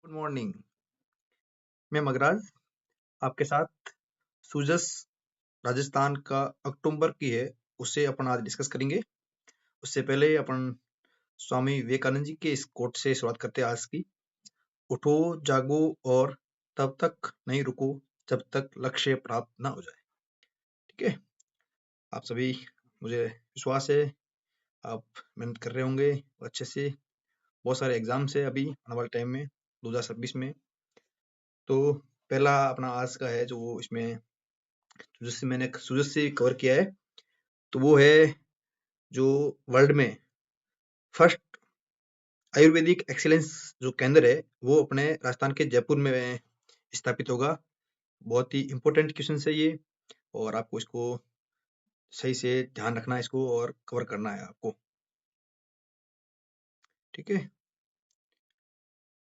Good morning. मैं मगराज आपके साथ सूजस राजस्थान का अक्टूबर की है उससे अपन आज डिस्कस करेंगे। उससे पहले अपन स्वामी विवेकानंद जी के इस कोट से शुरुआत करते हैं आज की। उठो जागो और तब तक नहीं रुको जब तक लक्ष्य प्राप्त ना हो जाए। ठीक है, आप सभी, मुझे विश्वास है आप मेहनत कर रहे होंगे अच्छे से। बहुत सारे एग्जाम्स है अभी आने वाले टाइम में 2026 में। तो पहला अपना आज का है जो इसमें जिससे मैंने सूरज से कवर किया है, तो वो है जो वर्ल्ड में फर्स्ट आयुर्वेदिक एक्सीलेंस जो केंद्र है वो अपने राजस्थान के जयपुर में स्थापित होगा। बहुत ही इंपॉर्टेंट क्वेश्चन है ये, और आपको इसको सही से ध्यान रखना है इसको और कवर करना है आपको। ठीक है,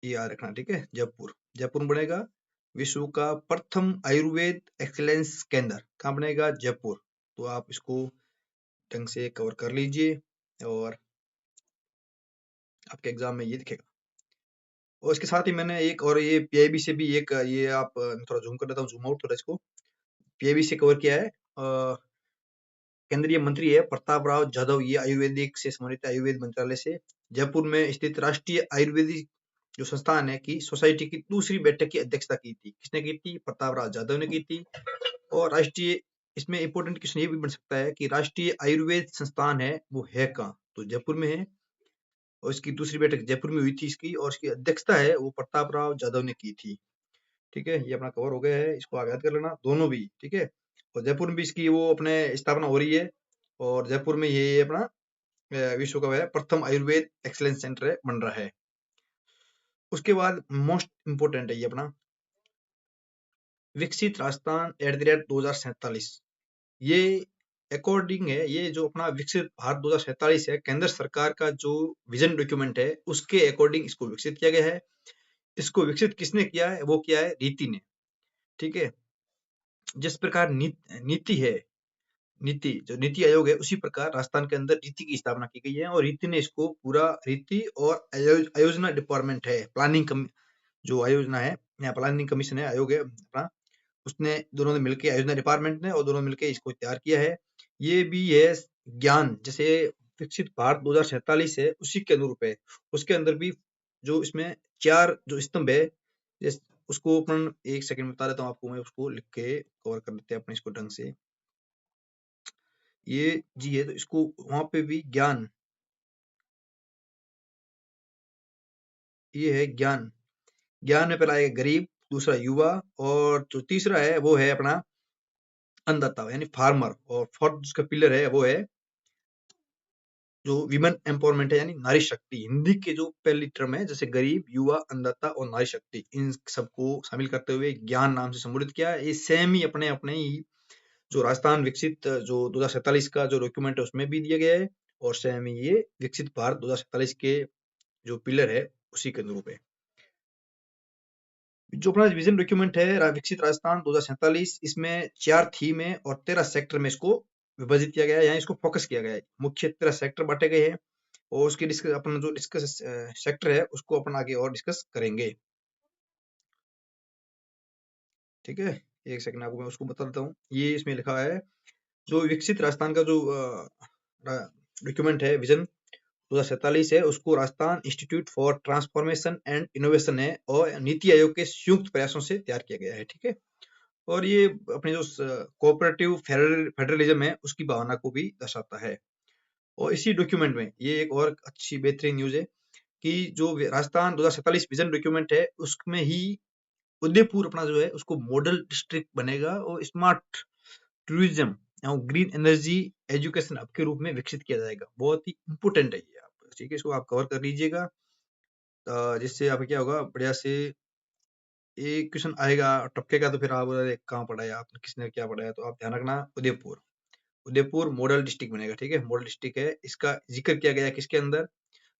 ये याद रखना। ठीक है, जयपुर जयपुर में बनेगा विश्व का प्रथम आयुर्वेद एक्सीलेंस केंद्र। कहाँ बनेगा? जयपुर। तो आप इसको ढंग से कवर कर लीजिए और आपके एग्जाम में ये दिखेगा। और इसके साथ ही मैंने एक और ये पीआईबी से भी एक ये आप थोड़ा जूम कर लेता हूँ, जूम आउट थोड़ा इसको। पीआईबी से कवर किया है। केंद्रीय मंत्री है प्रताप राव जाधव, ये आयुर्वेदिक से संबंधित आयुर्वेद मंत्रालय से जयपुर में स्थित राष्ट्रीय आयुर्वेदिक जो संस्थान है की सोसाइटी की दूसरी बैठक की अध्यक्षता की थी। किसने की थी? प्रताप राव जाधव ने की थी। और राष्ट्रीय, इसमें इंपॉर्टेंट क्वेश्चन ये भी बन सकता है कि राष्ट्रीय आयुर्वेद संस्थान है वो है कहाँ? तो जयपुर में है। और इसकी दूसरी बैठक जयपुर में हुई थी इसकी, और इसकी अध्यक्षता है वो प्रताप राव जाधव ने की थी। ठीक है, ये अपना कवर हो गया है, इसको आप याद कर लेना दोनों भी। ठीक है, और जयपुर में भी इसकी वो अपने स्थापना हो रही है। और जयपुर में ये अपना विश्व का वह प्रथम आयुर्वेद एक्सीलेंस सेंटर है, बन रहा है। उसके बाद मोस्ट इंपोर्टेंट है ये अपना विकसित राजस्थान @2047। ये अकॉर्डिंग है, ये जो अपना विकसित भारत 2047 है, केंद्र सरकार का जो विजन डॉक्यूमेंट है उसके अकॉर्डिंग इसको विकसित किया गया है। इसको विकसित किसने किया है? वो किया है रीति ने। ठीक है, जिस प्रकार नीति है, नीति जो नीति आयोग है उसी प्रकार राजस्थान के अंदर रीति की स्थापना की गई है। और रीति ने इसको पूरा रीति और आयोजना डिपार्टमेंट है, जो आयोजना है या प्लानिंग कमीशन है, आयोग है अपना, उसने दोनों ने मिलकर, आयोजना डिपार्टमेंट ने और दोनों मिलकर इसको तैयार किया है। ये भी है ज्ञान, जैसे विकसित भारत 2047 है उसी के अनुरूप है। उसके अंदर भी जो इसमें 4 जो स्तंभ है, उसको अपन एक सेकंड में बता देता हूँ आपको, मैं उसको लिख के कवर कर लेते हैं अपने इसको ढंग से। ये जी है, तो इसको वहां पे भी ज्ञान, ये है ज्ञान। ज्ञान में पहला है गरीब, दूसरा युवा, और जो तीसरा है वो है अपना अन्नदाता यानी फार्मर, और फोर्थ जिसका पिलर है वो है जो विमेन एम्पावरमेंट है यानी नारी शक्ति। हिंदी के जो पहली टर्म है जैसे गरीब, युवा, अन्नदाता और नारी शक्ति, इन सबको शामिल करते हुए ज्ञान नाम से संबोधित किया है। ये सेम ही अपने अपने ही जो राजस्थान विकसित जो 2047 का जो डॉक्यूमेंट है उसमें भी दिया गया है, और सेम ही ये विकसित भारत 2047 के जो पिलर है उसी के अनुरूप है। जो अपना विजन डॉक्यूमेंट है विकसित राजस्थान 2047, इसमें 4 थीम है और 13 सेक्टर में इसको विभाजित किया गया है, यहाँ इसको फोकस किया गया है। मुख्य 13 सेक्टर बांटे गए हैं, और उसके डिस्कस अपन जो डिस्कस सेक्टर है उसको अपन आगे और डिस्कस करेंगे। ठीक है, एक सेकंड आपको मैं उसको बता देता हूँ। ये इसमें लिखा है जो विकसित राजस्थान का जो डॉक्यूमेंट है विजन 2047 है, उसको Rajasthan institute for transformation and innovation है और नीति आयोग के संयुक्त प्रयासों से तैयार किया गया है। ठीक है, और ये अपने जो कोऑपरेटिव फेडरलिज्म है उसकी भावना को भी दर्शाता है। और इसी डॉक्यूमेंट में ये एक और अच्छी बेहतरीन न्यूज है कि जो राजस्थान 2047 विजन डॉक्यूमेंट है उसमें ही उदयपुर अपना जो है उसको मॉडल डिस्ट्रिक्ट बनेगा और स्मार्ट टूरिज्म और ग्रीन एनर्जी एजुकेशन हब के रूप में विकसित किया जाएगा। बहुत ही इंपोर्टेंट है ये। आप ठीक है, इसको आप कवर कर लीजिएगा, जिससे आप क्या होगा बढ़िया से एक क्वेश्चन आएगा टपकेगा तो फिर आप बोलोगे कहाँ पढ़ा है आपने, किसने क्या पढ़ाया, तो आप ध्यान रखना उदयपुर। उदयपुर मॉडल डिस्ट्रिक्ट बनेगा। ठीक है, मॉडल डिस्ट्रिक्ट है, इसका जिक्र किया गया है किसके अंदर?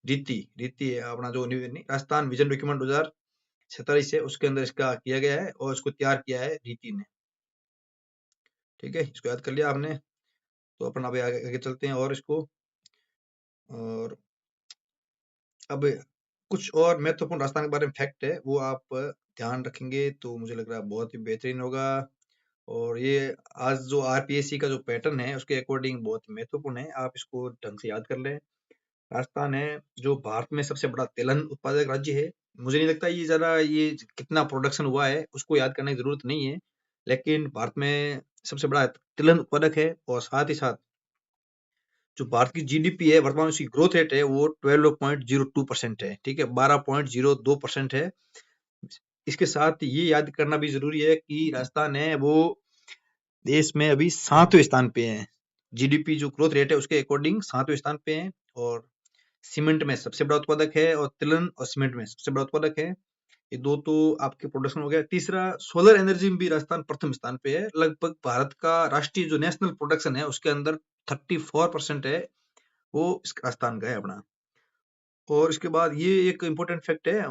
रीति रीति है अपना जो राजस्थान विजन डॉक्यूमेंट 2047 है उसके अंदर इसका किया गया है और इसको तैयार किया है रीति ने। ठीक है, इसको याद कर लिया आपने, तो अपन अब आगे आगे चलते हैं और इसको, और अब कुछ और महत्वपूर्ण राजस्थान के बारे में फैक्ट है, वो आप ध्यान रखेंगे तो मुझे लग रहा है बहुत ही बेहतरीन होगा। और ये आज जो आरपीएससी का जो पैटर्न है उसके अकॉर्डिंग बहुत ही महत्वपूर्ण है, आप इसको ढंग से याद कर लें। राजस्थान है जो भारत में सबसे बड़ा तिलहन उत्पादक राज्य है। मुझे नहीं लगता ये कितना प्रोडक्शन हुआ है उसको याद करने की जरूरत नहीं है, लेकिन भारत में सबसे बड़ा तिलहन उत्पादक है। और साथ ही साथ जो भारत की जीडीपी है वर्तमान उसकी ग्रोथ रेट है वो 12.02% है, ठीक है, 12.02% है। इसके साथ ये याद करना भी जरूरी है कि राजस्थान है वो देश में अभी 7वें स्थान पे है, जीडीपी जो ग्रोथ रेट है उसके अकॉर्डिंग 7वें स्थान पे है। और सीमेंट में सबसे बड़ा उत्पादक है, और तिलहन और सीमेंट में सबसे बड़ा उत्पादक है। ये दो तो आपके प्रोडक्शन हो गया। तीसरा, सोलर एनर्जी में भी राजस्थान प्रथम स्थान पे है। लगभग भारत का राष्ट्रीय जो नेशनल प्रोडक्शन है उसके अंदर 34% है वो राजस्थान का है अपना। और इसके बाद ये एक इम्पोर्टेंट फैक्ट है,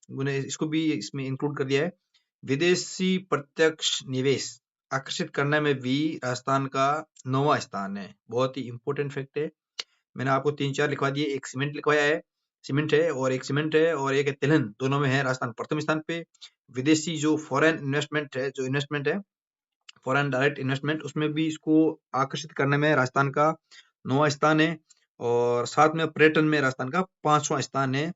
मैंने इसको भी इसमें इंक्लूड कर दिया है, विदेशी प्रत्यक्ष निवेश आकर्षित करने में भी राजस्थान का 9वां स्थान है। बहुत ही इम्पोर्टेंट फैक्ट है। मैंने आपको 3-4 लिखवा दिए, एक सीमेंट लिखवाया है, सीमेंट है, और एक सीमेंट है, और एक है तिलहन, दोनों में है राजस्थान प्रथम स्थान पे। विदेशी जो फॉरेन इन्वेस्टमेंट है, फॉरेन डायरेक्ट इन्वेस्टमेंट, उसमें भी इसको आकर्षित करने में राजस्थान का 9वां स्थान है। और साथ में पर्यटन में राजस्थान का 5वां स्थान है।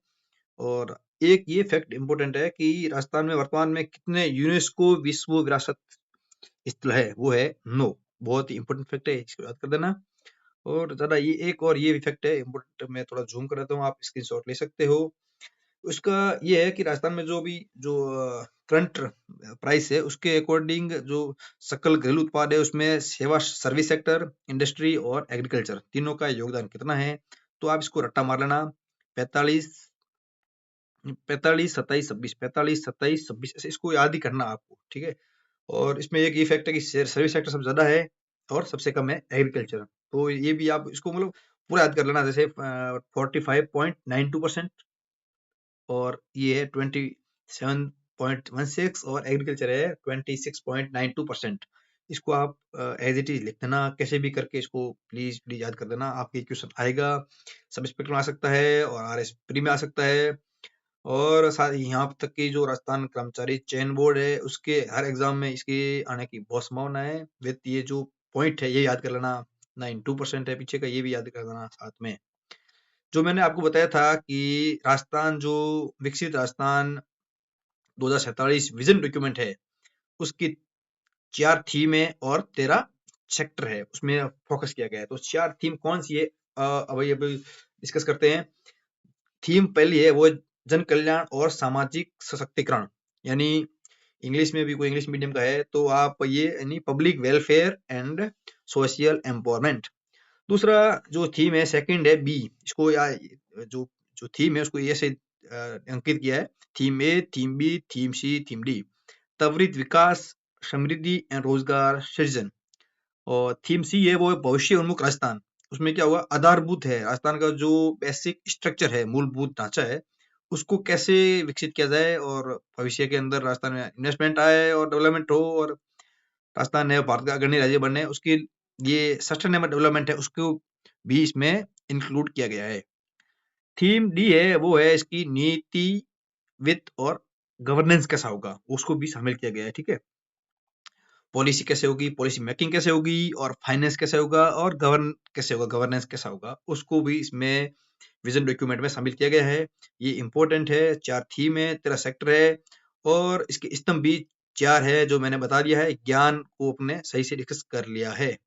और एक ये फैक्ट इम्पोर्टेंट है कि राजस्थान में वर्तमान में कितने यूनेस्को विश्व विरासत स्थल है, वो है 9। बहुत ही इम्पोर्टेंट फैक्ट है, इसको याद कर देना। और ज़्यादा ये एक और ये इफ़ेक्ट है इम्पोर्टेंट, मैं थोड़ा ज़ूम कर देता हूँ, आप स्क्रीनशॉट ले सकते हो। उसका ये है कि राजस्थान में जो अभी जो करंट प्राइस है उसके अकॉर्डिंग जो सकल घरेलू उत्पाद है उसमें सेवा सर्विस सेक्टर, इंडस्ट्री और एग्रीकल्चर तीनों का योगदान कितना है, तो आप इसको रट्टा मार लेना। 45 45 27 26, 45 27 26, ऐसे इसको याद ही करना आपको, ठीक है। और इसमें एक ये फैक्ट है कि सर्विस सेक्टर सबसे ज्यादा है और सबसे कम है एग्रीकल्चर। तो ये भी आप इसको मतलब पूरा याद कर लेना, जैसे 45.92% और ये है 27.16 और एग्रीकल्चर है 26.92%। इसको आप एज इट इज लिख देना, कैसे भी करके इसको प्लीज प्लीज याद कर देना। आपके क्वेश्चन आएगा, सब इंस्पेक्टर में आ सकता है और आरएस प्री में आ सकता है। और साथ ही यहाँ तक कि जो राजस्थान कर्मचारी चयन बोर्ड है उसके हर एग्जाम में इसके आने की बहुत संभावना है। विद ये जो पॉइंट है ये याद कर लेना, 92% है पीछे का, ये भी याद कर देना साथ में। जो मैंने आपको बताया था कि राजस्थान जो विकसित राजस्थान 2047 विजन डॉक्यूमेंट है उसकी 4 थीम है और 13 सेक्टर है, उसमें फोकस किया गया है। तो 4 थीम कौन सी है, अभी डिस्कस करते हैं। थीम पहली है वो जन कल्याण और सामाजिक सशक्तिकरण, यानी इंग्लिश में भी कोई इंग्लिश मीडियम का है तो आप ये यानी public welfare and social empowerment. दूसरा जो थीम है सेकंड है बी, इसको जो जो थीम है उसको ए से अंकित किया है, थीम ए, थीम बी, थीम सी, थीम डी, त्वरित विकास, समृद्धि एंड रोजगार सृजन। और थीम सी है वो है भविष्य उन्मुख राजस्थान। उसमें क्या हुआ, आधारभूत है राजस्थान का जो बेसिक स्ट्रक्चर है, मूलभूत ढांचा है, उसको कैसे विकसित किया जाए और भविष्य के अंदर राजस्थान में इन्वेस्टमेंट आए और डेवलपमेंट हो और राजस्थान है भारत का अग्रणी राज्य बने, उसकी ये सस्टेनेबल डेवलपमेंट है उसको भी इसमें इंक्लूड किया गया है। थीम डी है वो है इसकी नीति, वित्त और गवर्नेंस कैसा होगा, उसको भी शामिल किया गया है, ठीक है। पॉलिसी कैसे होगी, पॉलिसी मेकिंग कैसे होगी, और फाइनेंस कैसे होगा, और कैसे होगा, गवर्नेंस कैसा होगा, उसको भी इसमें विजन डॉक्यूमेंट में शामिल किया गया है। ये इंपॉर्टेंट है। 4 थीम है, 13 सेक्टर है, और इसके स्तंभ भी 4 है जो मैंने बता दिया है। ज्ञान को अपने सही से डिस्कस कर लिया है।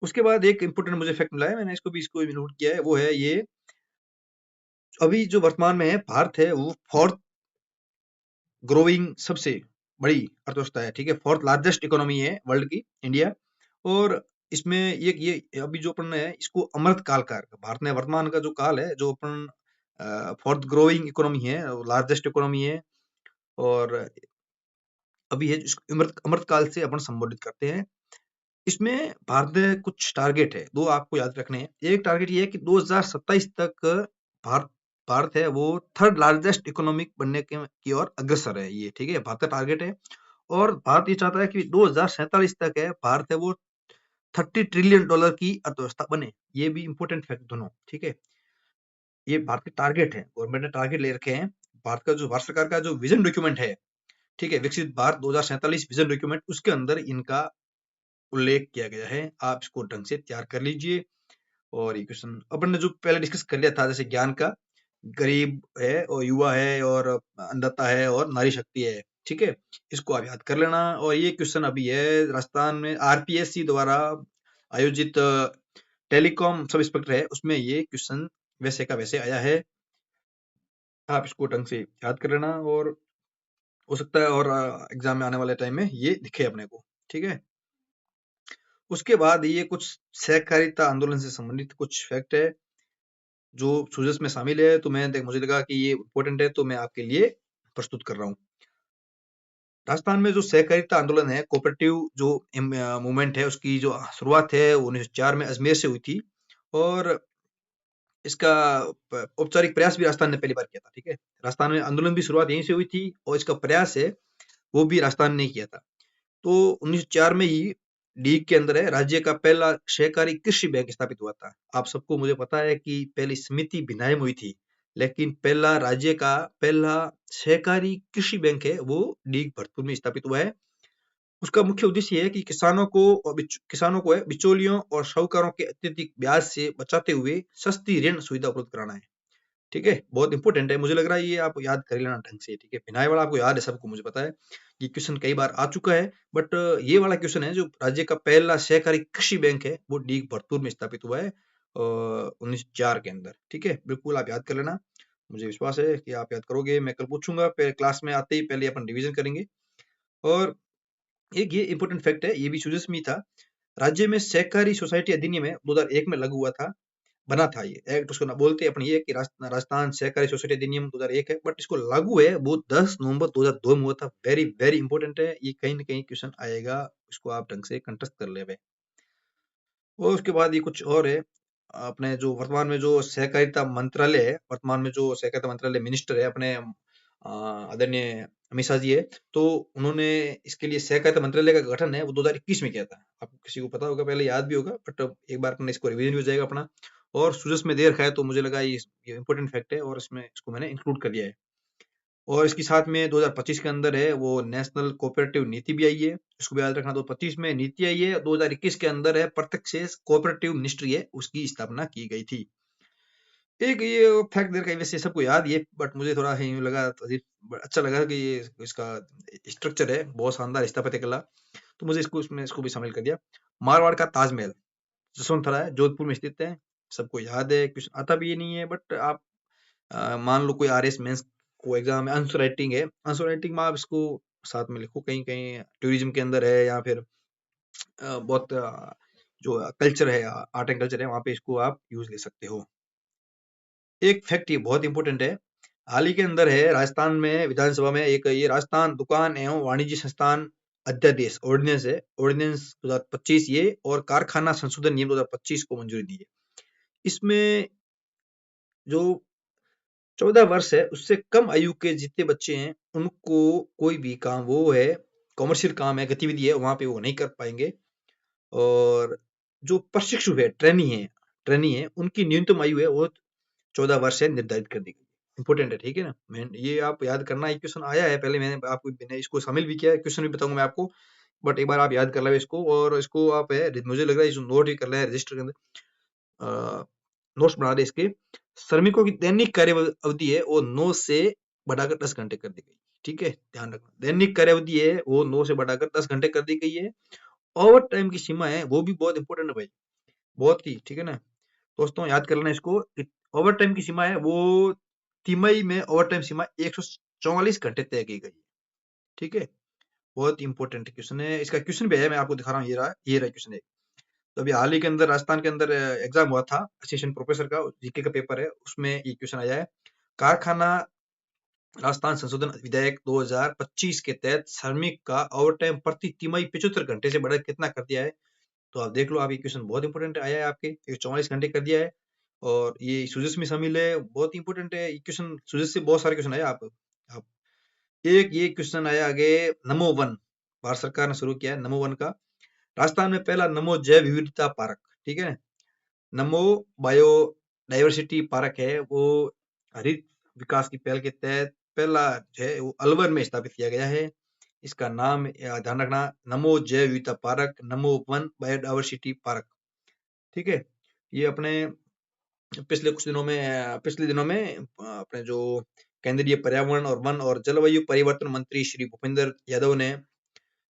उसके बाद एक इंपॉर्टेंट मुझे फैक्ट मिला है, मैंने इसको नोट किया है, वो है ये अभी जो वर्तमान में है भारत है वो फोर्थ ग्रोइंग सबसे बड़ी अर्थव्यवस्था है, ठीक है, फोर्थ लार्जेस्ट इकोनॉमी है वर्ल्ड की इंडिया। और इसमें ये अभी जो अपन है इसको अमृत काल का, भारत में वर्तमान का जो काल है जो अपन फोर्थ ग्रोइंग इकोनॉमी है, लार्जेस्ट इकोनॉमी है, और अभी है जिसको अमृत अमृत काल से अपन संबोधित करते हैं। इसमें भारत में कुछ टारगेट है, दो आपको याद रखने हैं। एक टारगेट ये है कि 2027 तक भारत भारत है वो थर्ड लार्जेस्ट इकोनॉमिक बनने की ओर अग्रसर है, ये ठीक है, भारत का टारगेट है। और भारत ये चाहता है कि 2047 तक है भारत है वो $30 ट्रिलियन की अर्थव्यवस्था बने। ये भी इंपॉर्टेंट फैक्ट दोनों, ठीक है। ये भारत के टारगेट है, गवर्नमेंट ने टारगेट ले रखे हैं। भारत सरकार का जो विजन डॉक्यूमेंट है, ठीक है, विकसित भारत 2047 विजन डॉक्यूमेंट, उसके अंदर इनका उल्लेख किया गया है। आप इसको ढंग से तैयार कर लीजिए। और ये क्वेश्चन अपन ने जो पहले डिस्कस कर लिया था, जैसे ज्ञान का, गरीब है और युवा है और अन्नदाता है और नारी शक्ति है, ठीक है, इसको आप याद कर लेना। और ये क्वेश्चन अभी है राजस्थान में आरपीएससी द्वारा आयोजित टेलीकॉम सब इंस्पेक्टर है, उसमें ये क्वेश्चन वैसे का वैसे आया है। आप इसको ढंग से याद कर लेना, और हो सकता है और एग्जाम में आने वाले टाइम में ये दिखे अपने को, ठीक है। उसके बाद ये कुछ सहकारिता आंदोलन से संबंधित कुछ फैक्ट है जो सूजस में शामिल है, तो मुझे लगा कि ये इम्पोर्टेंट है, तो मैं आपके लिए प्रस्तुत कर रहा हूँ। राजस्थान में जो सहकारिता आंदोलन है, कोऑपरेटिव जो मूवमेंट है, उसकी जो शुरुआत है 1904 में अजमेर से हुई थी, और इसका औपचारिक प्रयास भी राजस्थान ने पहली बार किया था, ठीक है। राजस्थान में आंदोलन की शुरुआत यहीं से हुई थी, और इसका प्रयास है वो भी राजस्थान ने किया था। तो 1904 में ही लीग के अंदर है राज्य का पहला सहकारी कृषि बैंक स्थापित हुआ था। आप सबको मुझे पता है कि पहली समिति भिनायम हुई थी, लेकिन पहला राज्य का पहला सहकारी कृषि बैंक है वो लीग भरतपुर में स्थापित हुआ है। उसका मुख्य उद्देश्य है कि किसानों को बिचौलियों और साहूकारों के अत्यधिक ब्याज से बचाते हुए सस्ती ऋण सुविधा उपलब्ध कराना है, ठीक है। बहुत इंपॉर्टेंट है, मुझे लग रहा है ये आप याद कर लेना ढंग से, ठीक है। बिनाए वाला आपको याद है, सबको मुझे पता है ये क्वेश्चन कई बार आ चुका है, बट ये वाला क्वेश्चन है जो राज्य का पहला सहकारी कृषि बैंक है वो डी भरतपुर में स्थापित हुआ है 1904 के अंदर, ठीक है। बिल्कुल आप याद कर लेना, मुझे विश्वास है कि आप याद करोगे। मैं कल पूछूंगा, पहले क्लास में आते ही पहले अपन रिवीजन करेंगे। और एक ये इंपॉर्टेंट फैक्ट है, ये भी सुजस में था, राज्य में सहकारी सोसाइटी अधिनियम है 2001 में लागू हुआ था, बना था ये एक्ट। उसको ना बोलते हैं अपन ये कि राजस्थान सहकारी सोसाइटी अधिनियम 2001 है, बट इसको लागू है वो 10 नवंबर 2002 में हुआ था। वेरी वेरी इंपॉर्टेंट है, ये कहीं ना कहीं क्वेश्चन आएगा, इसको आप ढंग से कंठस्थ कर ले। और उसके बाद ये कुछ और है, अपने जो वर्तमान में जो सहकारिता मंत्रालय है, वर्तमान में जो सहकारिता मंत्रालय मिनिस्टर है अपने आदरणीय अमित शाह जी है, तो उन्होंने इसके लिए सहकारिता मंत्रालय का गठन है वो 2021 में किया था। आपको किसी को पता होगा, पहले याद भी होगा, बट एक बार अपने इसको रिवीजन भी हो जाएगा अपना। और सूरज में देर खाए, तो मुझे लगा ये इंपॉर्टेंट फैक्ट है और इसमें इसको मैंने इंक्लूड कर दिया है। और इसके साथ में 2025 के अंदर है वो नेशनल कोऑपरेटिव नीति भी आई है, इसको भी याद रखना। 2025 में नीति आई है, 2021 के अंदर है प्रत्यक्ष कोऑपरेटिव मिनिस्ट्री है, उसकी स्थापना की गई थी। एक ये फैक्ट देर का वैसे सबको याद ही है, बट मुझे थोड़ा यूं लगा, अजीब अच्छा लगा कि ये इसका स्ट्रक्चर है बहुत शानदार, स्थापत्य कला, तो मुझे इसको भी शामिल कर दिया। मारवाड़ का ताजमहल जसवंत है, जोधपुर में स्थित है, सबको याद है, कुछ आता भी ये नहीं है, बट आप मान लो कोई आरएस मेंस को एग्जाम में आंसर राइटिंग है, आंसर राइटिंग में आप इसको साथ में लिखो, कहीं कहीं टूरिज्म के अंदर है, या फिर बहुत जो कल्चर है, आर्ट एंड कल्चर है, वहां पे इसको आप यूज ले सकते हो। एक फैक्ट ये बहुत इंपॉर्टेंट है, हाल ही के अंदर है राजस्थान में विधानसभा में एक ये राजस्थान दुकान एवं वाणिज्य संस्थान अध्यादेश ऑर्डिनेंस है, ऑर्डिनेंस 2025 ये, और कारखाना संशोधन नियम 2025 को मंजूरी दी है। इसमें जो 14 वर्ष है उससे कम आयु के जितने बच्चे हैं उनको कोई भी काम वो है कॉमर्शियल काम है, गतिविधि है, वहां पे वो नहीं कर पाएंगे। और जो प्रशिक्षु है, ट्रेनी है, उनकी न्यूनतम आयु है वो 14 वर्ष है, निर्धारित कर दी गई। इंपॉर्टेंट है, ठीक है ना। मैं ये आप याद करना, एक क्वेश्चन आया है पहले, मैंने इसको शामिल भी किया है, क्वेश्चन भी बताऊंगा मैं आपको, बट एक बार आप याद कर लो इसको, और इसको आप है मुझे लग रहा है इसको नोट ही कर ले रजिस्टर के अंदर, नोट्स बना दे इसके। श्रमिकों की दैनिक कार्य अवधि है वो 9 से बढ़ाकर 10 घंटे कर दी गई, ठीक है, ध्यान रखना। दैनिक कार्य अवधि है वो 9 से बढ़ाकर 10 घंटे कर दी गई है। ओवर टाइम की सीमा है वो भी बहुत इंपॉर्टेंट है भाई, बहुत ही, ठीक है ना दोस्तों, याद कर लेना इसको। ओवर टाइम की सीमा है वो तिमाही में ओवर टाइम सीमा 144 घंटे तय की गई, ठीक है। बहुत इंपॉर्टेंट क्वेश्चन है, इसका क्वेश्चन भी है, मैं आपको दिखा रहा हूँ, ये रहा क्वेश्चन है। तो अभी हाल ही के अंदर राजस्थान के अंदर एग्जाम हुआ था असिस्टेंट प्रोफेसर का, जीके का पेपर है, उसमें ये क्वेश्चन आया है, कारखाना राजस्थान संशोधन विधेयक 2025 के तहत श्रमिक का ओवर टाइम प्रति तिमाही 75 घंटे से बढ़कर कितना कर दिया है। तो आप देख लो, आप ये क्वेश्चन बहुत इंपॉर्टेंट आया है आपके, 144 घंटे कर दिया है, और ये सुजस में शामिल है, बहुत इंपॉर्टेंट है ये क्वेश्चन। सुजस से बहुत सारे क्वेश्चन आए आप एक ये क्वेश्चन आया आगे, नमो वन, भारत सरकार ने शुरू किया है नमो वन का। राजस्थान में पहला नमो जैव विविधता पार्क, ठीक है, नमो डाइवर्सिटी पार्क है वो हरित विकास की पहल के तहत पहला जो है वो अलवर में स्थापित किया गया है। इसका नाम ध्यान रखना, नमो जैव विविधता पार्क, नमो वन बायोडाइवर्सिटी पार्क। ठीक है, ये अपने पिछले दिनों में अपने जो केंद्रीय पर्यावरण और वन और जलवायु परिवर्तन मंत्री श्री भूपेंद्र यादव ने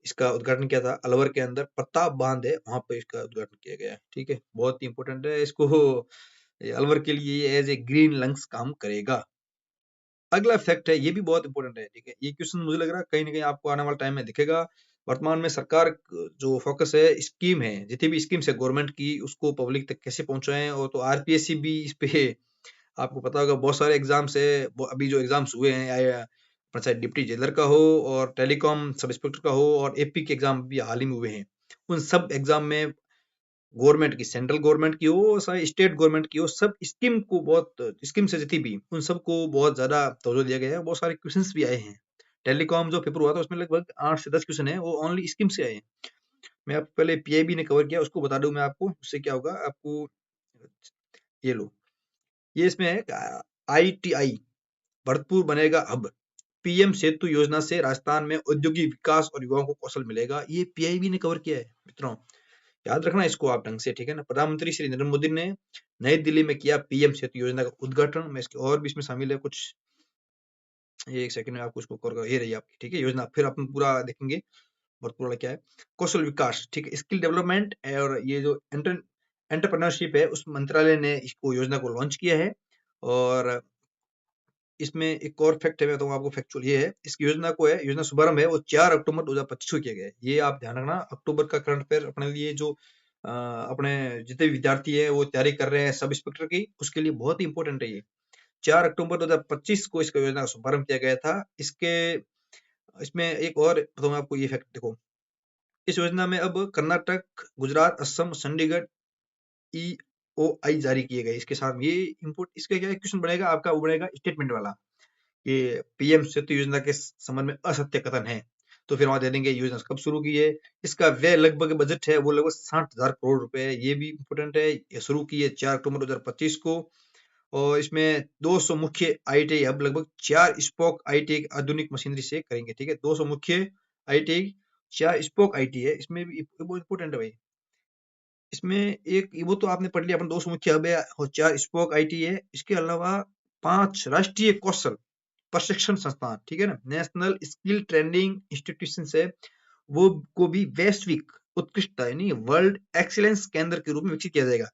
इसका उद्घाटन किया था। अलवर के अंदर प्रताप बांध है, वहां पे इसका उद्घाटन किया गया है। ठीक है, बहुत ही इंपॉर्टेंट है। इसको अलवर के लिए एज ए ग्रीन लंग्स काम करेगा। अगला फैक्ट है, ये भी बहुत इंपॉर्टेंट है। ठीक है, ये क्वेश्चन मुझे लग रहा है कहीं ना कहीं आपको आने वाले टाइम में दिखेगा। वर्तमान में सरकार जो फोकस है स्कीम है, जितनी भी स्कीम्स है गवर्नमेंट की, उसको पब्लिक तक कैसे पहुंचाएं। और तो आरपीएससी भी इस पे आपको पता होगा बहुत सारे एग्जाम्स है। अभी जो एग्जाम्स हुए हैं, चाहे डिप्टी जेलर का हो और टेलीकॉम सब इंस्पेक्टर का हो और एपी के एग्जाम भी हाल ही में हुए हैं। उन सब एग्जाम में गवर्नमेंट की, सेंट्रल गवर्नमेंट की हो चाहे स्टेट गवर्नमेंट की हो, सब स्कीम को बहुत स्कीम से जितनी भी उन सबको बहुत ज्यादा तवज्जो दिया गया है। बहुत सारे क्वेश्चंस भी आए हैं। टेलीकॉम जो पेपर हुआ था उसमें लगभग 8 से 10 क्वेश्चन है, वो ओनली स्कीम से आए हैं। मैं आपको पहले पीआईबी ने कवर किया, उसको बता दूं मैं आपको, उससे क्या होगा आपको। ये लो, ये इसमें है आईटीआई भरतपुर बनेगा हब, पीएम सेतु योजना से राजस्थान में औद्योगिक विकास और युवाओं को कौशल मिलेगा। ये पीआईबी ने कवर किया है मित्रों, याद रखना इसको आप ढंग से। ठीक है ना, प्रधानमंत्री श्री नरेंद्र मोदी ने नई दिल्ली में किया पीएम सेतु योजना का उद्घाटन। मैं इसके और भी इसमें शामिल है कुछ, ये एक सेकंड में आपको इसको कर, ये रही आपकी ठीक है योजना, फिर अपन पूरा देखेंगे भरतपुर वाला क्या है। कौशल विकास, ठीक है, स्किल डेवलपमेंट और ये जो एंटरप्रेन्योरशिप है, उस मंत्रालय ने इसको योजना को लॉन्च किया है। और इसमें एक और फैक्ट है, मैं बताऊंगा आपको फैक्चुअल ये है। इस योजना को है, योजना शुभारंभ है वो 4 अक्टूबर 2025 को किया गया है। ये आप ध्यान रखना, अक्टूबर का करंट अफेयर अपने लिए जो अपने जितने विद्यार्थी है वो तैयारी कर रहे हैं सब इंस्पेक्टर की, उसके लिए बहुत ही इंपॉर्टेंट है ये। 4 अक्टूबर 2025 को इसका योजना का शुभारंभ किया गया था। इसमें एक और बताऊंगा आपको ये फैक्ट, देखो इस योजना में अब कर्नाटक, गुजरात, असम, चंडीगढ़ ईओआई जारी किए गए। इसके साथ ये इम्पोर्ट, इसका क्या क्वेश्चन बनेगा आपका, वो बनेगा स्टेटमेंट वाला कि पीएम सेतु योजना के संबंध में असत्य कथन है। तो फिर वहां दे देंगे योजना कब शुरू की है, इसका व्यय लगभग बजट है वो लगभग 60,000 करोड़ रुपए है। ये भी इम्पोर्टेंट है। ये शुरू की है 4 अक्टूबर 2025 को। और इसमें 200 मुख्य आईटीआई हब, लगभग 4 स्पोक आईटीआई आधुनिक मशीनरी से करेंगे। ठीक है, 200 मुख्य आईटीआई, 4 स्पोक आईटी है। इसमें भी बहुत इंपॉर्टेंट है भाई। इसमें एक वो तो आपने पढ़ लिया अपन, 200 मुख्य हब है और 4 स्पोक आईटी है। इसके अलावा 5 राष्ट्रीय कौशल प्रशिक्षण संस्थान, ठीक है ना, नेशनल स्किल ट्रेनिंग इंस्टीट्यूशन है, वो को भी वैश्विक उत्कृष्टता यानी वर्ल्ड एक्सीलेंस केंद्र के रूप में विकसित किया जाएगा।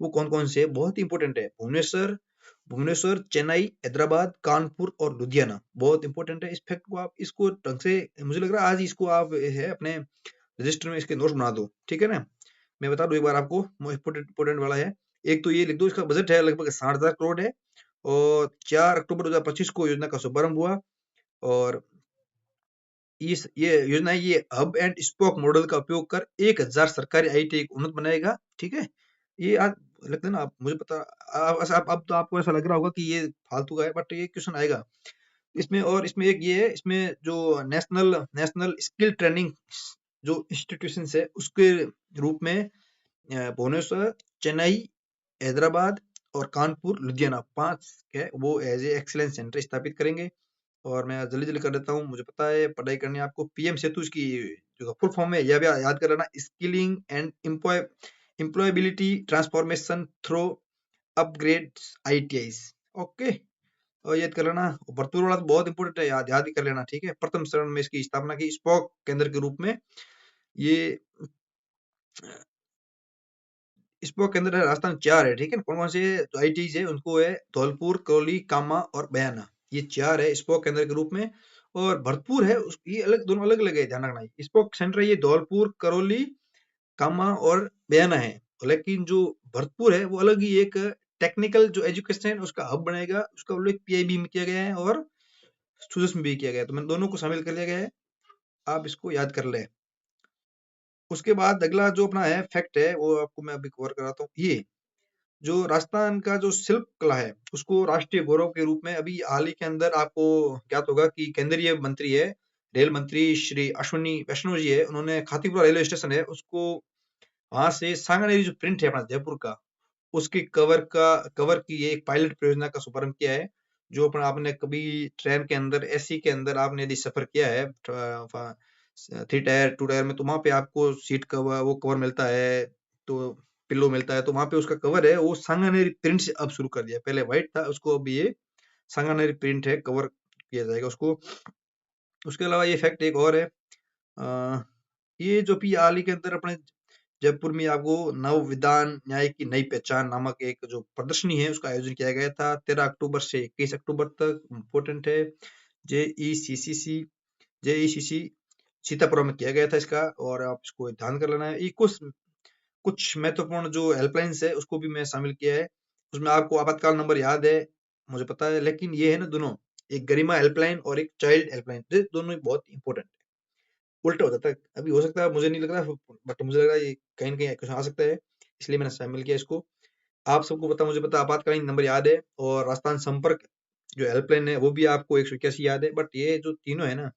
वो कौन कौन से, बहुत इंपॉर्टेंट है, भुवनेश्वर, चेन्नई, हैदराबाद, कानपुर और लुधियाना। बहुत इंपॉर्टेंट है। इस फैक्ट को आप इसको ढंग से, मुझे लग रहा है आज इसको आप है अपने रजिस्टर में इसके नोट्स बना दो। ठीक है ना, मैं बता दूं एक बार आपको, इंपॉर्टेंट वाला है। एक तो ये लिख दो, इसका बजट है लगभग 60,000 करोड़ है और 4 अक्टूबर 2025 को योजना का शुभारंभ हुआ। और ये योजना है, ये हब एंड स्पोक मॉडल का उपयोग कर 1000 सरकारी आईटीआई को उन्नत बनाएगा। ठीक है, ये आज लगता है ना, आप मुझे पता, अब तो आपको ऐसा लग रहा होगा कि ये फालतू का है, बट ये क्वेश्चन आएगा इसमें। और इसमें एक ये है, इसमें जो नेशनल स्किल ट्रेनिंग जो इंस्टीट्यूशन है उसके रूप में भुवनेश्वर, चेन्नई, हैदराबाद और कानपुर, लुधियाना 5 है वो एज ए एक्सीलेंस सेंटर स्थापित करेंगे। और मैं जल्दी जल्दी कर देता हूँ, मुझे पता है पढ़ाई करनी है आपको। पीएम सेतु इसकी जो फुल फॉर्म है यह भी याद कर लेना, skilling and employability transformation through upgrade ITIs. Okay, और याद कर लेना। भरतपुर वाला तो बहुत इंपॉर्टेंट है, याद ही कर लेना। ठीक है, प्रथम चरण में इसकी स्थापना की स्पोक केंद्र के रूप में। ये स्पोक केंद्र है राजस्थान 4 है। ठीक है, कौन कौन से जो आईटीज है उनको है, धौलपुर, करौली, कामा और बयाना, ये 4 है स्पोक केंद्र के रूप में। और भरतपुर है ये अलग, दोनों अलग अलग है, ध्यान रखना। स्पोक सेंटर ये धौलपुर, करौली, कामा और बयाना है। लेकिन जो भरतपुर है वो अलग ही एक टेक्निकल जो एजुकेशन है उसका हब बनेगा। उसका उल्लेख पीआईबी में किया गया है और सूजस में भी किया गया है, तो मैंने दोनों को शामिल कर लिया गया है, आप इसको याद कर ले। उसके बाद अगला जो अपना है फैक्ट है वो आपको मैं अभी कवर कराता हूँ। ये जो राजस्थान का जो शिल्प कला है उसको राष्ट्रीय गौरव के रूप में अभी हाल ही के अंदर आपको ज्ञात होगा कि केंद्रीय मंत्री है, रेल मंत्री श्री अश्विनी वैष्णव जी है, उन्होंने खातीपुरा रेलवे स्टेशन है उसको, वहां से सांगानेरी जो प्रिंट है अपना जयपुर का, उसकी कवर की ये एक पायलट परियोजना का शुभारंभ किया है। जो अपना आपने कभी ट्रेन के अंदर एसी के अंदर आपने यदि सफर किया है 3 टायर 2 टायर में, तो वहां पे आपको सीट कवर वो कवर मिलता है, तो पिल्लो मिलता है, तो वहां पे उसका कवर है वो सांगानेरी प्रिंट से अब शुरू कर दिया। पहले व्हाइट था, उसको अब ये सांगानेरी प्रिंट है, कवर किया जाएगा उसको। उसके अलावा ये फैक्ट एक और है, अ, ये जो पी हाल ही के अंदर अपने जयपुर में आपको नव विधान न्याय की नई पहचान नामक एक जो प्रदर्शनी है उसका आयोजन किया गया था 13 अक्टूबर से 21 अक्टूबर तक। इम्पोर्टेंट है, जेईसीसी जेईसीसी सीतापुरम में किया गया था इसका, और आप इसको ध्यान कर लेना है। ये कुछ कुछ महत्वपूर्ण जो हेल्पलाइंस है उसको भी मैं शामिल किया है। उसमें आपको आपातकाल नंबर याद है, मुझे पता है, लेकिन ये है ना दोनों, एक गरिमा हेल्पलाइन और एक चाइल्ड हेल्पलाइन, ये दोनों ही बहुत इंपॉर्टेंट है। उल्टा हो जाता है, अभी हो सकता है, मुझे नहीं लग रहा, बट मुझे लग रहा है ये कहीं ना कहीं क्वेश्चन आ सकता है, इसलिए मैंने शामिल किया इसको। आप सबको पता, मुझे पता, आपातकालीन नंबर याद है, और राजस्थान संपर्क जो हेल्पलाइन है वो भी आपको 181 याद है। बट ये जो तीनों है ना,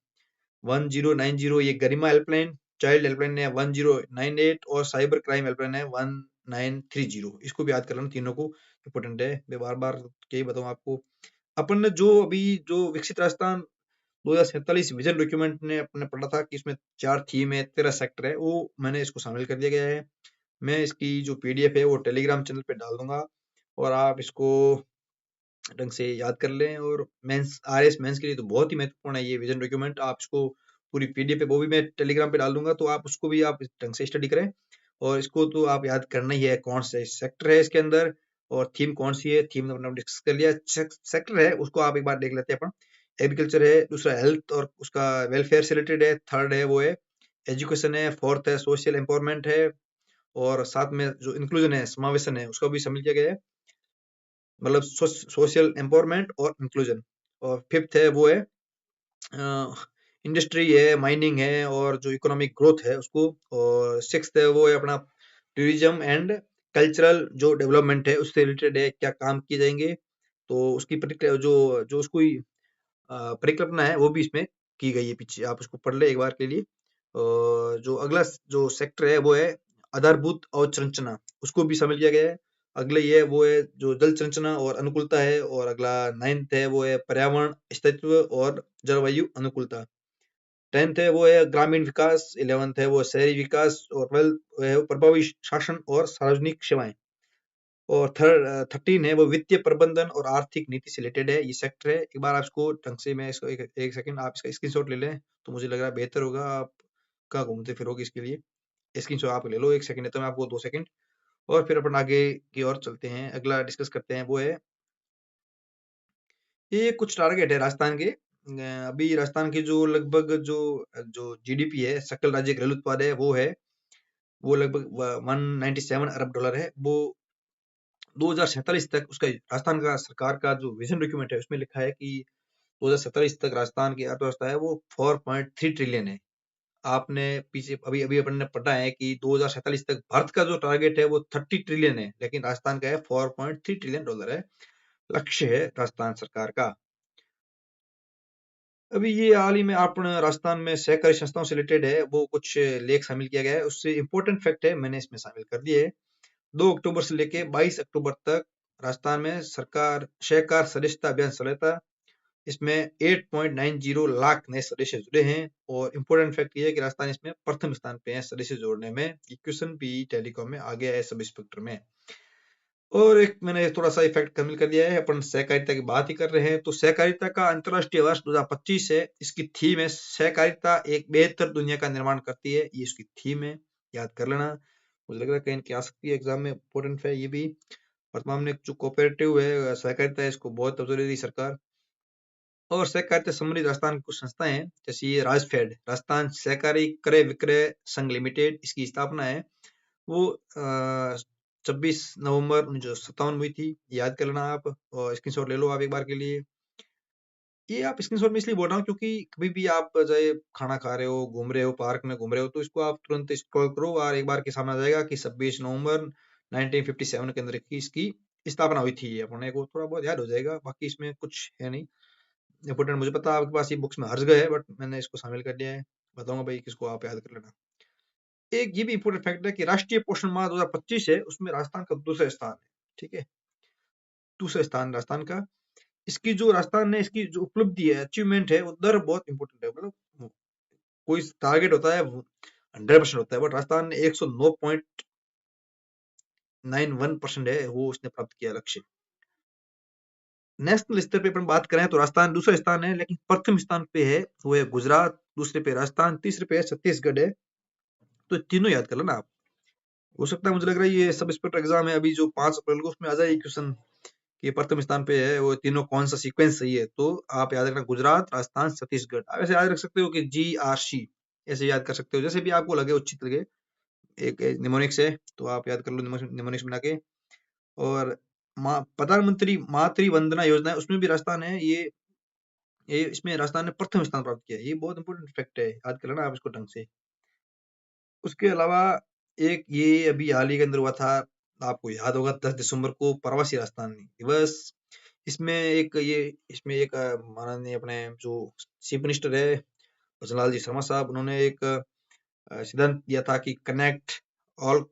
1090, ये गरिमा हेल्पलाइन, चाइल्ड हेल्पलाइन है 1098, और साइबर क्राइम हेल्पलाइन है 1930, इसको भी याद कर लेना, तीनों को इंपोर्टेंट है। मैं बार बार यही बताऊँ आपको। अपन ने जो अभी जो विकसित राजस्थान 2047 विजन डॉक्यूमेंट ने अपने पढ़ा था कि इसमें 4 थीम है, 13 सेक्टर है, वो मैंने इसको शामिल कर दिया गया है। मैं इसकी जो पीडीएफ है वो टेलीग्राम चैनल पे डाल दूंगा, और आप इसको ढंग से याद कर लें। और मेंस आरएस मेंस के लिए तो बहुत ही महत्वपूर्ण है ये विजन डॉक्यूमेंट। आप इसको पूरी पीडीएफ पे, वो भी मैं टेलीग्राम पे डाल दूंगा, तो आप उसको भी आप ढंग से स्टडी करें। और इसको तो आप याद करना ही है, कौन से सेक्टर है इसके अंदर, और थीम कौन सी है। थीम अपने डिस्कस कर लिया, सेक्टर है उसको आप एक बार देख लेते हैं अपन। एग्रीकल्चर है, दूसरा हेल्थ और उसका वेलफेयर से रिलेटेड है, थर्ड है वो है एजुकेशन है, फोर्थ है सोशल एम्पावरमेंट है, और साथ में जो इंक्लूजन है, समावेशन है, उसका भी शामिल किया गया है, मतलब सोशल एम्पावरमेंट और इंक्लूजन। और फिफ्थ है वो है इंडस्ट्री है, माइनिंग है, और जो इकोनॉमिक ग्रोथ है उसको। और सिक्स्थ है वो है अपना टूरिज्म एंड कल्चरल जो डेवलपमेंट है उससे रिलेटेड है, क्या काम किए जाएंगे, तो उसकी जो जो उसको परिकल्पना है वो भी इसमें की गई है पीछे, आप उसको पढ़ ले एक बार के लिए। और जो अगला जो सेक्टर है वो है आधारभूत अवसंरचना, उसको भी शामिल किया गया है। अगले ये वो है जो जल संरचना और अनुकूलता है, और अगला नाइन्थ है वो है पर्यावरण स्थायित्व और जलवायु अनुकूलता। 10th है वो है ग्रामीण विकास, 11th है वो शहरी विकास, और 12th है वो प्रभावी शासन और सार्वजनिक सेवाएं। और 13 है वो वित्तीय प्रबंधन और आर्थिक नीति से रिलेटेड है, ये सेक्टर है। एक बार आप इसको ढंग से, मैं इसको एक सेकंड आप इसका स्क्रीनशॉट ले लें, तो मुझे लग रहा है बेहतर होगा। आप कहाँ घूमते फिरोगे इसके लिए, स्क्रीनशॉट आप ले लो, एक सेकंड है तो मैं आपको 2 सेकंड, और फिर अपन आगे की ओर चलते हैं, अगला डिस्कस करते हैं। वो है ये कुछ टारगेट है राजस्थान के। अभी राजस्थान की जो लगभग जो जो जीडीपी है, सकल राज्य घरेलू उत्पाद है, वो लगभग 197 अरब डॉलर है। वो 2047 तक उसका, राजस्थान का सरकार का जो विजन डॉक्यूमेंट है उसमें लिखा है कि 2047 तक राजस्थान की अर्थव्यवस्था है वो 4.3 ट्रिलियन है। आपने पीछे अभी अभी अपन ने पढ़ा है कि 2047 तक भारत का जो टारगेट है वो 30 ट्रिलियन है, लेकिन राजस्थान का है 4.3 ट्रिलियन डॉलर है, लक्ष्य है राजस्थान सरकार का। अभी ये हाल ही में आपण राजस्थान में सहकारी संस्थाओं से रिलेटेड है, वो कुछ लेख शामिल किया गया है, उससे इंपॉर्टेंट फैक्ट है मैंने इसमें शामिल कर दिए है। 2 अक्टूबर से लेके 22 अक्टूबर तक राजस्थान में सरकार सहकार सदस्यता अभियान चलाया था। इसमें 8.90 लाख नए सदस्य जुड़े हैं, और इम्पोर्टेंट फैक्ट ये है कि राजस्थान इसमें प्रथम स्थान पे है सदस्य जोड़ने में, क्वेश्चन पी टेलीकॉम में आ गया है सब इंस्पेक्टर में। और एक मैंने थोड़ा सा इफेक्ट कमिल कर दिया है, अपन सहकारिता की बात ही कर रहे हैं, तो सहकारिता का अंतर्राष्ट्रीय वर्ष 2025 है, इसकी थीम है सहकारिता एक बेहतर दुनिया का निर्माण करती है, ये इसकी थीम है, याद कर लेना। मुझे लग रहा है कहीं क्या आ सकती है एग्जाम में, इंपॉर्टेंट है ये भी। वर्तमान में जो कोऑपरेटिव है सहकारिता है, इसको बहुत तवज्जो दे रही सरकार। और सहकारिता संबंधित राजस्थान की कुछ संस्थाएं हैं, जैसे ये राजफेड, राजस्थान सहकारी क्रय विक्रय संघ लिमिटेड, इसकी स्थापना है वो 26 नवंबर 1957 में हुई थी, याद कर लेना आप, और स्क्रीनशॉट ले लो आप एक बार के लिए। ये आप स्क्रीनशॉट में इसलिए बोल रहा हूँ क्योंकि कभी भी आप चाहे खाना खा रहे हो, घूम रहे हो, पार्क में घूम रहे हो, तो इसको आप तुरंत स्क्रॉल करो और एक बार के सामने आ जाएगा कि 26 नवंबर 1957 के अंदर की इसकी स्थापना हुई थी। अपने को थोड़ा बहुत याद हो जाएगा, बाकी इसमें कुछ है नहीं इंपोर्टेंट। मुझे पता है आपके पास ये बुक्स में हर्ज गए है, बट मैंने इसको शामिल कर लिया है, बताऊंगा भाई किसको आप याद कर लेना। एक ये भी इंपोर्टेंट फैक्ट है कि राष्ट्रीय पोषण माह 2025 है, उसमें राजस्थान का दूसरा स्थान है। ठीक है, दूसरा स्थान राजस्थान का। इसकी जो राजस्थान ने इसकी जो उपलब्धि है, अचीवमेंट है, उधर बहुत इंपॉर्टेंट है। मतलब कोई टारगेट होता है 100% होता है, बट राजस्थान ने 109.91% है वो उसने प्राप्त किया लक्ष्य। नेशनल स्तर पे अपन बात करें तो राजस्थान दूसरा स्थान है, लेकिन प्रथम स्थान पे है वो है गुजरात, दूसरे पे राजस्थान, तीसरे पे है छत्तीसगढ़ है। तो तीनों याद कर लेना आप। हो सकता है, मुझे लग रहा है ये सब इंस्पेक्टर एग्जाम है अभी जो 5 अप्रैल को, उसमें आ जाए क्वेश्चन कि प्रथम स्थान पे है वो तीनों कौन सा सीक्वेंस सही है। तो आप याद रखना गुजरात, राजस्थान, छत्तीसगढ़। आप ऐसे याद रख सकते हो कि GRC, ऐसे याद कर सकते हो, जैसे भी आपको लगे, उचित लगे। एक निमोनिक्स है तो आप याद कर लो निमोनिक्स बना के। और प्रधानमंत्री मातृ वंदना योजना है, उसमें भी राजस्थान है। ये इसमें राजस्थान ने प्रथम स्थान प्राप्त किया है। ये बहुत इंपॉर्टेंट फैक्ट है, याद कर लेना आप इसको ढंग से। उसके अलावा एक ये अभी हाल ही के अंदर हुआ था, आपको याद होगा, 10 दिसंबर को प्रवासी राजस्थान दिवस। इसमें एक माननीय अपने जो चीफ मिनिस्टर है भजन लाल जी शर्मा साहब, उन्होंने एक सिद्धांत दिया था कि all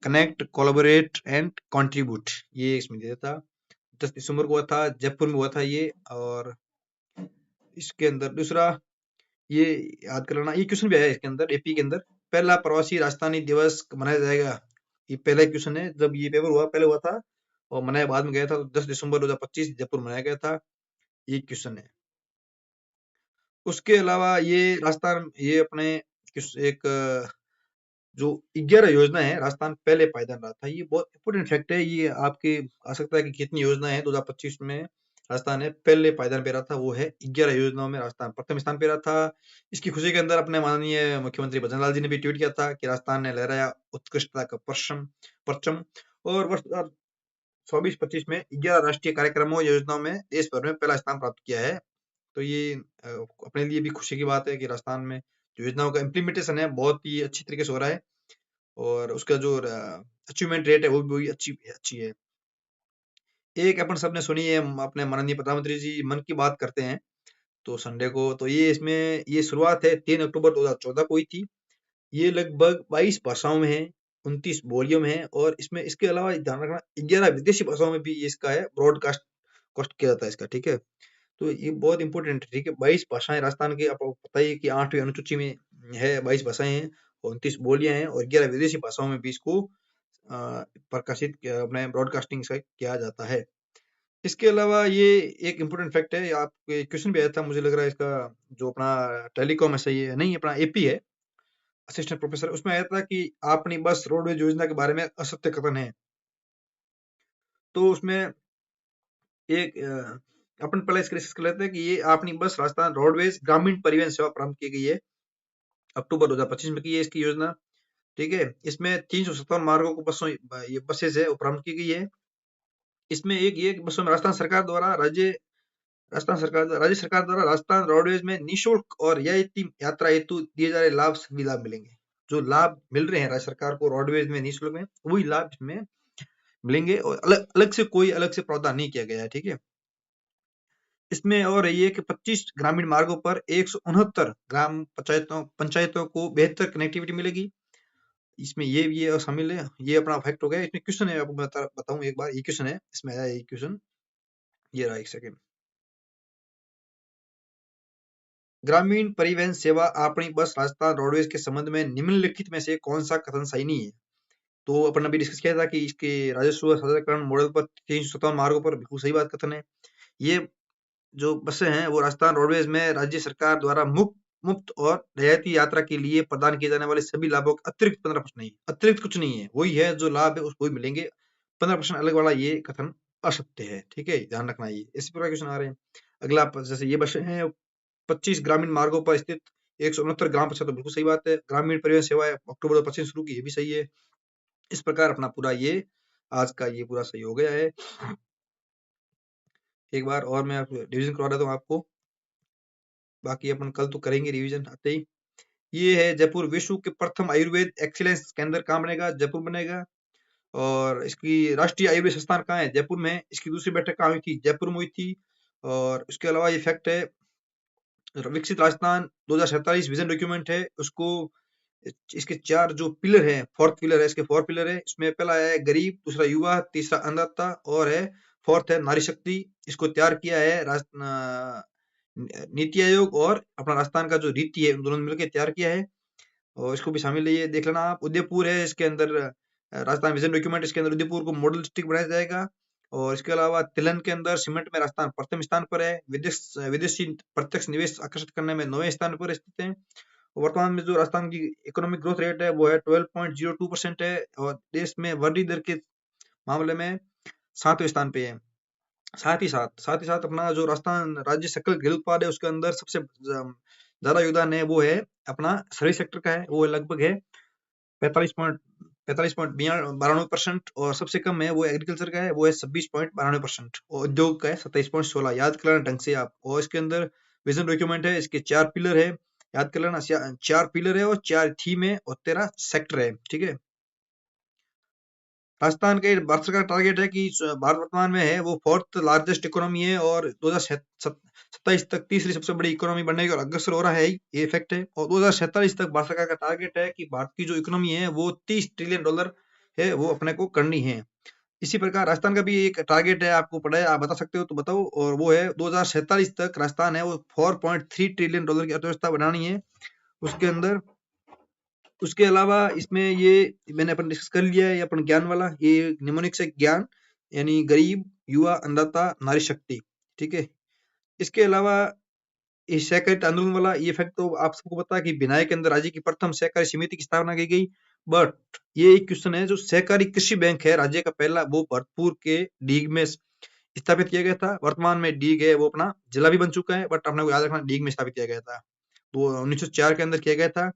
connect, collaborate and contribute. ये इसमें दिया था, 10 दिसंबर को हुआ था, जयपुर में हुआ था ये। और इसके अंदर दूसरा ये याद कर लेना, ये क्वेश्चन भी आया इसके अंदर, एपी के अंदर। पहला प्रवासी राजस्थानी दिवस मनाया जाएगा, ये पहला क्वेश्चन है। जब ये पेपर हुआ, पहले हुआ था और मनाया बाद में गया था, तो 10 दिसंबर 2025 जयपुर मनाया गया था। ये क्वेश्चन है। उसके अलावा ये राजस्थान, ये अपने एक जो 11 योजना है, राजस्थान पहले पायदान रहा था। ये बहुत इंपॉर्टेंट फैक्ट है। ये आपके आ सकता है कि कितनी योजना है 2025 में राजस्थान है पहले पायदान पे रहा था, वो है 11 योजनाओं में राजस्थान प्रथम स्थान पे रहा था। इसकी खुशी के अंदर अपने माननीय मुख्यमंत्री भजन लाल जी ने भी ट्वीट किया था कि राजस्थान ने लहराया उत्कृष्टता का परचम परचम। और वर्ष 2024-25 में 11 राष्ट्रीय कार्यक्रमों योजनाओं में देश भर में पहला स्थान प्राप्त किया है। तो ये अपने लिए भी खुशी की बात है कि राजस्थान में जो योजनाओं का इम्प्लीमेंटेशन है बहुत ही अच्छी तरीके से हो रहा है, और उसका जो अचीवमेंट रेट है वो भी अच्छी अच्छी है। एक अपन सबने सुनी है, अपने माननीय प्रधानमंत्री जी मन की बात करते हैं तो संडे को, तो ये इसमें ये शुरुआत है 3 अक्टूबर 2014 को हुई थी। ये लगभग 22 भाषाओं में है, 29 बोलियों में है, और इसमें इसके अलावा ध्यान रखना 11 विदेशी भाषाओं में भी ये इसका है ब्रॉडकास्ट कॉस्ट किया जाता है इसका, ठीक है। तो ये बहुत इंपॉर्टेंट है, ठीक है। 22 भाषाएं राजस्थान की, आपको पता ही है कि 8वीं अनुसूची में है, 22 भाषाएं हैं और 29 बोलियां हैं, और 11 विदेशी भाषाओं में भी इसको प्रकाशित अपने ब्रॉडकास्टिंग से किया जाता है। इसके अलावा ये एक इम्पोर्टेंट फैक्ट है, आप क्वेश्चन भी आया था, मुझे लग रहा है इसका जो अपना टेलीकॉम है सही है नहीं, अपना एपी है असिस्टेंट प्रोफेसर, उसमें आया था कि अपनी बस रोडवेज योजना के बारे में असत्य कथन है। तो उसमें एक अपन पहले इसका डिस्कस कर लेते हैं कि ये अपनी बस राजस्थान रोडवेज ग्रामीण परिवहन सेवा प्रारंभ की गई है, अक्टूबर 2025 में की है इसकी योजना, ठीक है। इसमें 357 मार्गों को बसों ये बसेज है वो प्रारंभ की गई है। इसमें एक ये बसों में राज्य सरकार द्वारा राजस्थान रोडवेज में निःशुल्क और रियायती यात्रा हेतु दिए जा रहे लाभ सभी लाभ मिलेंगे। जो लाभ मिल रहे हैं राज्य सरकार को रोडवेज में निःशुल्क में, वही लाभ इसमें मिलेंगे, और अलग अलग से कोई अलग से प्रावधान नहीं किया गया है, ठीक है। इसमें और ये कि 25 ग्रामीण मार्गों पर 169 ग्राम पंचायतों को बेहतर कनेक्टिविटी मिलेगी। इसमें ये शामिल है। ये अपना फैक्ट हो गया। इसमें क्वेश्चन है, आपको बताऊं एक बार, ये क्वेश्चन है इसमें आया, ये क्वेश्चन ये रहा, एक सेकेंड। ग्रामीण परिवहन सेवा अपनी बस राजस्थान रोडवेज के संबंध में निम्नलिखित में से कौन सा कथन सही नहीं है। तो अपन अभी डिस्कस किया था कि इसके राजस्व साझाकरण मॉडल पर 357 मार्गों पर बिल्कुल सही बात कथन है। ये जो बसें हैं वो राजस्थान रोडवेज में राज्य सरकार द्वारा मुफ्त और रियायती यात्रा के लिए प्रदान किए जाने वाले सभी लाभों के अतिरिक्त 15% नहीं, अतिरिक्त कुछ नहीं है, वही है जो लाभ है उसको ही मिलेंगे। 15% अलग वाला ये कथन असत्य है, ठीक है, ध्यान रखना। ये इसी प्रकार क्वेश्चन आ रहे हैं। अगला जैसे ये बसें हैं 25 ग्रामीण मार्गों पर स्थित 169 ग्राम पंचायत, तो बिल्कुल सही बात है। ग्रामीण परिवहन सेवाएं अक्टूबर 2025 शुरू की, ये भी सही है। इस प्रकार अपना पूरा ये आज का ये पूरा सही हो गया है। एक बार और मैं रिविजन करवा देता हूँ आपको, बाकी अपन कल तो करेंगे रिवीजन आते ही। ये है जयपुर विश्व के प्रथम आयुर्वेद एक्सीलेंस केंद्र कहाँ बनेगा, जयपुर बनेगा। और इसकी राष्ट्रीय आयुर्वेद संस्थान कहाँ है, जयपुर में। इसकी दूसरी बैठक कहाँ हुई थी, जयपुर में हुई थी। और उसके अलावा ये फैक्ट है, विकसित राजस्थान 2047 विजन डॉक्यूमेंट है, उसको इसके 4 जो पिलर हैं, 4th पिलर है, इसके 4 पिलर है। इसमें पहला है गरीब, दूसरा युवा, तीसरा अन्नदाता और है 4th है नारी शक्ति। इसको तैयार किया है नीति आयोग और अपना राजस्थान का जो रीति है, उन दोनों ने मिलकर तैयार किया है। और इसको भी शामिल है, ये देख लेना आप। उदयपुर है इसके अंदर, राजस्थान विजन डॉक्यूमेंट, इसके अंदर उदयपुर को मॉडल डिस्ट्रिक्ट बनाया जाएगा। और इसके अलावा तिलहन के अंदर सीमेंट में राजस्थान प्रथम स्थान पर है। विदेशी प्रत्यक्ष निवेश आकर्षित करने में 9वें स्थान पर स्थित है। वर्तमान में जो राजस्थान की इकोनॉमिक ग्रोथ रेट है वो है 12.02% है और देश में वृद्धि दर के मामले में 7वें स्थान पे है। साथ ही साथ अपना जो राजस्थान राज्य सकल घरेलू उत्पाद है उसके अंदर सबसे ज्यादा योगदान है वो है अपना सर्विस सेक्टर का है, वो लगभग है 45.92% और सबसे कम है वो एग्रीकल्चर का है, वो है 26.92% और उद्योग का है 27.16। याद कर लेना ढंग से आप। और इसके अंदर विजन डॉक्यूमेंट है, इसके 4 पिलर है, याद कर लेना। 4 पिलर है और 4 थीम है और 13 सेक्टर है, ठीक है। राजस्थान के भारत सरकार का टारगेट है कि भारत वर्तमान में है वो 4th लार्जेस्ट इकोनॉमी है और 2027 तक तीसरी सबसे बड़ी इकोनॉमी बनने की और अग्रसर हो रहा है, ये फैक्ट है। और 2047 तक भारत सरकार का टारगेट है कि भारत की जो इकोनॉमी है वो $30 ट्रिलियन है, वो अपने को करनी है। इसी प्रकार राजस्थान का भी एक टारगेट है, आपको पता है, आप बता सकते हो तो बताओ। और वो है 2047 तक राजस्थान है वो $4.3 ट्रिलियन की अर्थव्यवस्था बनानी है। उसके अंदर उसके अलावा इसमें ये मैंने अपन डिस्कस कर लिया है, ये अपन ज्ञान वाला, ये निमोनिक से ज्ञान यानी गरीब, युवा, अन्नदाता, नारी शक्ति, ठीक है। इसके अलावा ये सहकारी आंदोलन वाला ये फैक्ट तो आप सबको पता है कि बिनाई के अंदर राज्य की प्रथम सहकारी समिति की स्थापना की गई। बट ये एक क्वेश्चन है, जो सहकारी कृषि बैंक है राज्य का पहला, वो भरतपुर के डीग में स्थापित किया गया था। वर्तमान में डीग है वो अपना जिला भी बन चुका है, बट अपने को याद रखना डीग में स्थापित किया गया था, तो 1904 के अंदर किया गया था।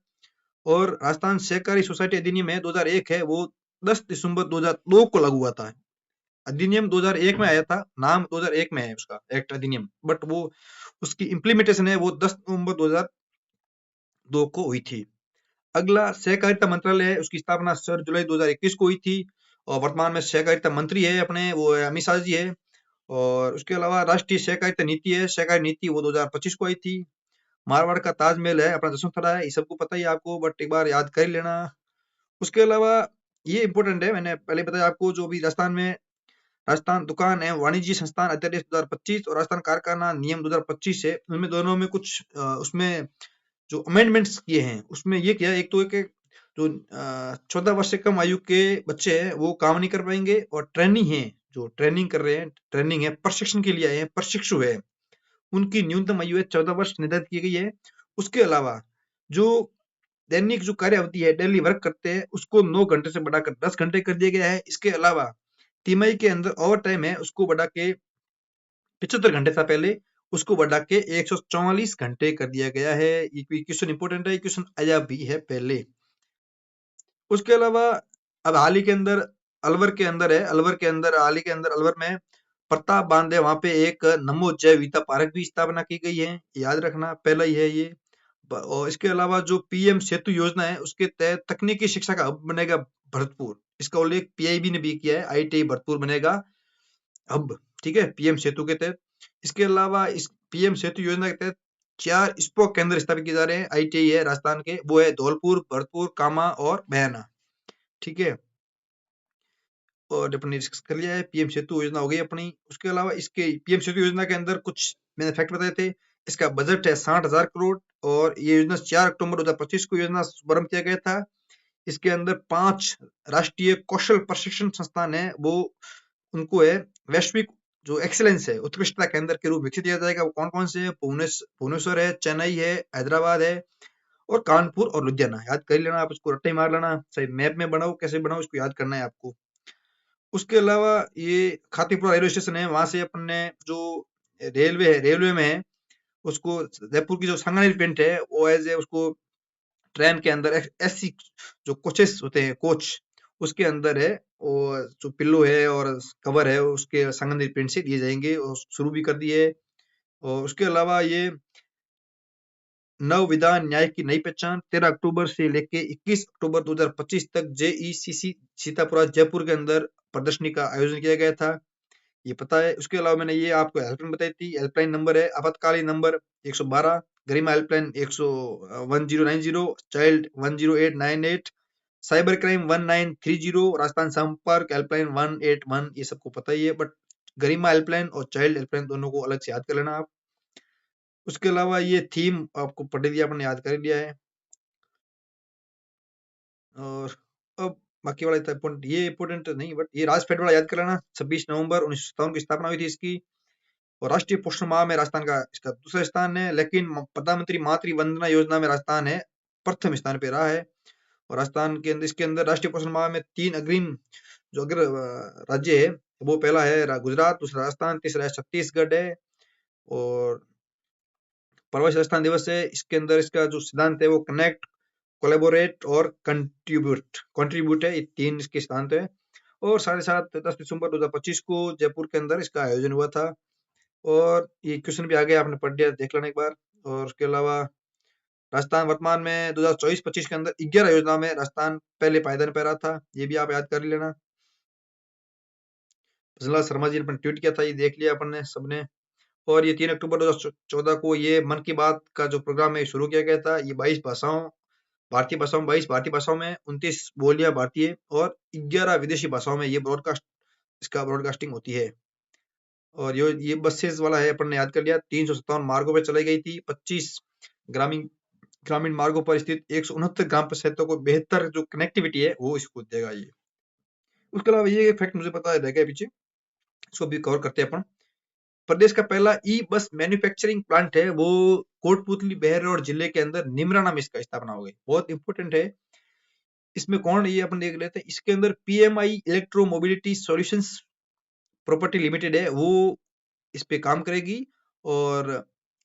और राजस्थान सहकारी सोसाइटी अधिनियम है 2001 है, वो 10 दिसंबर 2002 को लागू हुआ था। अधिनियम 2001 में आया था, नाम 2001 में है उसका एक्ट अधिनियम, बट वो उसकी इम्प्लीमेंटेशन है वो 10 नवंबर 2002 को हुई थी। अगला सहकारिता मंत्रालय है, उसकी स्थापना 7 जुलाई 2021 को हुई थी और वर्तमान में सहकारिता मंत्री है अपने वो है अमित शाह जी है। और उसके अलावा राष्ट्रीय सहकारिता नीति है, सहकारी नीति वो 2025 को आई थी। मारवाड़ का ताजमहल है अपना दसवंथरा है, ये सबको पता ही है आपको, बट एक बार याद कर ही लेना। उसके अलावा ये इंपॉर्टेंट है, मैंने पहले बताया आपको, जो भी राजस्थान में राजस्थान दुकान एवं वाणिज्य संस्थान अध्यादेश 2025 और राजस्थान कारखाना नियम 2025 है, उनमें दोनों में कुछ उसमें जो अमेंडमेंट्स किए हैं उसमें ये किया, एक तो एक जो 14 वर्ष से कम आयु के बच्चे हैं वो काम नहीं कर पाएंगे, और ट्रेनिंग है जो ट्रेनिंग कर रहे हैं, ट्रेनिंग है प्रशिक्षण के लिए आए हैं, प्रशिक्षु है, उनकी न्यूनतम आयु है 14 वर्ष निर्धारित की गई है। उसके अलावा जो दैनिक जो कार्य अवधि है, डेली वर्क करते हैं, उसको 9 घंटे से बढ़ाकर 10 घंटे कर दिया गया है। इसके अलावा तिमाही के अंदर ओवर टाइम है, उसको बढ़ा के 75 घंटे था पहले, उसको बढ़ा के 144 घंटे कर दिया गया है। ये क्वेश्चन इंपॉर्टेंट है, क्वेश्चन आया भी है पहले। उसके अलावा अब हाल ही के अंदर अलवर के अंदर है, अलवर के अंदर हाल ही के अंदर अलवर में प्रताप बांध है, वहां पे एक नमो जय विद्या पार्क भी स्थापना की गई है, याद रखना पहला ही है ये। और इसके अलावा जो पीएम सेतु योजना है उसके तहत तकनीकी शिक्षा का हब बनेगा भरतपुर, इसका उल्लेख पीआईबी ने भी किया है, आईटीआई भरतपुर बनेगा हब, ठीक है, पीएम सेतु के तहत। इसके अलावा इस पीएम सेतु योजना के तहत 4 स्पोक केंद्र स्थापित किए जा रहे हैं, आईटीआई है राजस्थान के, वो है धौलपुर, भरतपुर, कामा और बयाना, ठीक है। और अपने डिस्कस कर लिया है, पीएम सेतु योजना हो गई अपनी। उसके अलावा इसके पीएम सेतु योजना के अंदर कुछ मैंने फैक्ट बताए थे। इसका बजट है 60,000 करोड़ और ये योजना 4 अक्टूबर 2025 को योजना शुभारंभ किया गया था। इसके अंदर 5 राष्ट्रीय कौशल प्रशिक्षण संस्थान है, वो उनको है वैश्विक जो एक्सीलेंस है, उत्कृष्टता केंद्र के रूप विकसित किया जाएगा। वो कौन कौन से है? भुवनेश्वर है, चेन्नई है, हैदराबाद है और कानपुर और लुधियाना। याद कर लेना आप, इसको रट्टे मार लेना, सही मैप में बनाओ, कैसे बनाओ इसको याद करना है आपको। उसके अलावा ये खातीपुरा रेलवे स्टेशन है, वहां से अपन ने जो रेलवे है, रेलवे में है उसको जयपुर की जो सांगानेर पेंट है वो एज ए उसको ट्रेन के अंदर एसी जो कोचेस होते हैं, कोच उसके अंदर है, और जो पिल्लो है और कवर है उसके सांगानेर पेंट से दिए जाएंगे, और शुरू भी कर दिए। और उसके अलावा ये नव विधान न्याय की नई पहचान 13 अक्टूबर से लेके 21 अक्टूबर 2025 तक जेईसीसी सीतापुरा जयपुर के अंदर प्रदर्शनी का आयोजन किया गया था, ये पता है। उसके अलावा मैंने ये आपको हेल्पलाइन बताई थी, हेल्पलाइन नंबर है आपातकालीन नंबर 112 गरिमा helpline 1090, child 10898, cyber crime 1930, Rajasthan संपर्क हेल्पलाइन 181, ये सबको पता ही है, बट गरिमा हेल्पलाइन और चाइल्ड हेल्पलाइन दोनों को अलग से याद कर लेना आप। उसके अलावा ये थीम आपको पढ़ लिया, अपन याद कर लिया है। और अब बाकी वाला इतना इम्पोर्टेंट, ये इम्पोर्टेंट नहीं, बट ये राजफेड वाला याद कर लेना। 26 नवंबर 1957 की स्थापना हुई थी इसकी। और राष्ट्रीय पोषण माह में राजस्थान का इसका दूसरा स्थान है, लेकिन प्रधानमंत्री मातृ वंदना योजना में राजस्थान है प्रथम स्थान पे रहा है। और राजस्थान के अंदर, इसके अंदर राष्ट्रीय पोषण माह में 3 अग्रिम जो अग्र राज्य है, वो पहला है गुजरात, दूसरा राजस्थान, तीसरा है छत्तीसगढ़ है। और प्रवासी राजस्थान दिवस है, इसके अंदर इसका जो सिद्धांत है वो कनेक्ट, कोलेबोरेट और कंट्रीब्यूट है, ये 3 इसके सिद्धांत है। और 7.5 10 दिसंबर 2025 को जयपुर के अंदर इसका आयोजन हुआ था। और ये क्वेश्चन भी आ गया, आपने पढ़ लिया, देख लेना एक बार। और उसके अलावा राजस्थान वर्तमान में 2024-25 के अंदर 11 योजना में राजस्थान पहले पायदान पे रहा था, ये भी आप याद कर लेना। भजनलाल शर्मा जी ने अपन ट्वीट किया था, ये देख लिया अपन ने सबने। और ये 3 अक्टूबर 2014 को ये मन की बात का जो प्रोग्राम है शुरू किया गया था। ये 22 भाषाओं, भारतीय भाषाओं में 22 भारतीय भाषाओं में 29 बोलियां भारतीय और 11 विदेशी भाषाओं में ये ब्रॉडकास्ट, इसका ब्रॉडकास्टिंग होती है। और ये बसेस वाला है, अपन ने याद कर लिया। 357 मार्गों पर चलाई गई थी। 25 ग्रामीण ग्रामीण मार्गों पर स्थित 169 ग्राम पंचायतों को बेहतर जो कनेक्टिविटी है वो इसको देगा ये। उसके अलावा ये फैक्ट मुझे पता है रह गया पीछे, इसको भी कवर करते हैं अपन। प्रदेश का पहला ई बस मैन्युफैक्चरिंग प्लांट है, वो कोटपुतली बहरौर जिले के अंदर निमराना में इसका स्थापना हो गई। बहुत इंपॉर्टेंट है। इसमें कौन, ये अपन देख लेते हैं। इसके अंदर PMI electro mobility solutions property limited है, वो इस पे काम करेगी। और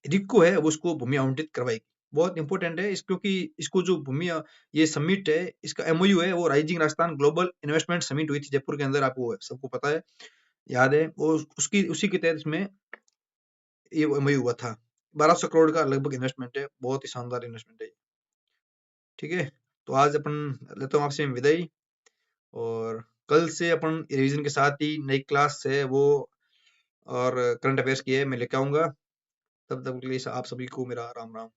रिक्को है वो उसको भूमि आवंटित करवाएगी। बहुत इंपॉर्टेंट है क्योंकि इसको जो भूमि, ये समिट है, इसका एमओयू है, वो rising Rajasthan global investment summit हुई थी जयपुर के अंदर, आपको सबको पता है, याद है। वो उसकी उसी के तहत इसमें ये एमओयू हुआ था। 1200 करोड़ का लगभग इन्वेस्टमेंट है, बहुत ही शानदार इन्वेस्टमेंट है। ठीक है, तो आज अपन लेता हूँ आपसे विदाई। और कल से अपन रिवीजन के साथ ही नई क्लास है वो और करंट अफेयर्स की है मैं लेके आऊंगा। तब तक के लिए आप सभी को मेरा राम राम।